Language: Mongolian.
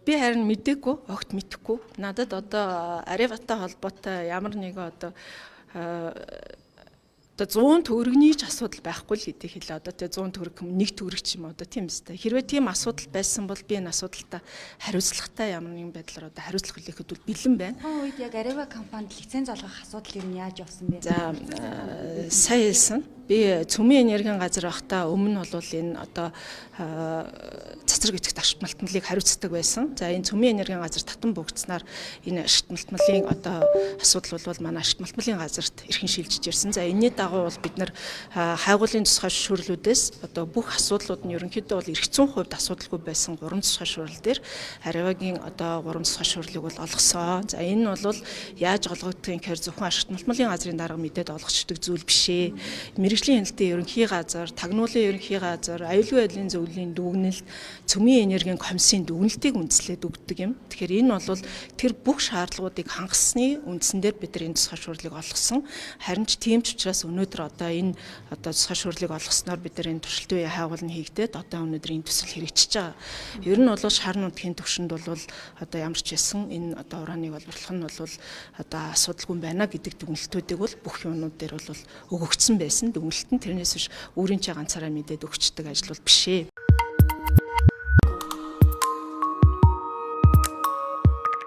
Би харин мэдээгүй, огт мэдэхгүй. Надад одоо Ариватай холбоотой ямар нэгэн одоо 100 төгрөгний ч асуудал байхгүй л хэдий хэлээ. Одоо тэгээ 100 төгрөг нэг төгрөг ч юм одоо тийм үстэй. Хэрвээ тийм асуудал байсан бол би энэ асуудалтаа хариуцлагатай ямар нэгэн байдлаар одоо хариуцлага хүлээхэд бол бэлэн байна. Тухайн үед яг Арива компанид лиценз олгох асуудал юу яаж явсан бэ? За сайн хэлсэн. Би цөмийн энергийн газар байхдаа өмнө бол энэ одоо цацраг итгэх ашигт малтмалыг хариуцдаг байсан. За энэ цөмийн энергийн газар татан богдснаар энэ ашигт малтмалын одоо асуудал бол манай ашигт малтмалын газарт эрхэн шилжиж ирсэн. За энэний дагуу бол бид нар хайгуулын тусгай зөвшөөрлүүдээс одоо бүх асуудлууд нь ерөнхийдөө бол эрх зүйн хувьд асуудалгүй байсан 3 тусгай зөвшөөрөл дээр Аривагийн одоо 3 тусгай зөвшөөрлийг бол олгосон. За энэ нь бол яаж олгогдохын гэхээр зөвхөн ашигт малтмалын газрын дарга мэдээд олгочдөг зүйл биш ээ. Мэргэжлийн хяналтын ерөнхий газар, тагнуулын ерөнхий газар, аюулгүй байдлын зөвлөлийн дүгнэлт, цөмийн энергийн комиссийн дүгнэлтийг үндэслээд өгдөг юм. Тэгэхээр энэ бол тэр бүх шаардлагуудыг хангасны үндсэн дээр бид нар энэ тусгай зөвшөөрлийг олгосон. Харин ч тийм ч учраас өнөөдөр одоо энэ тусгай зөвшөөрлийг олгосноор бид нар энэ туршилтын үеийн хайгуул нь хийгдээд одоо өнөөдөр энэ төсөл хэрэгжиж байгаа. Ер нь бол шар нутгийн төвшөнд бол одоо ямар ч байсан энэ одоо урааныг олборлох нь бол одоо асуудалгүй байна гэдэг дүгнэлтүүдийг бол бүх юмнууд дээр бол өгөгдсөн байсан. Дүгнэлт нь тэрнээс биш өөрийн ч ганцаараа мэдээд өгчдөг ажил бол биш ээ.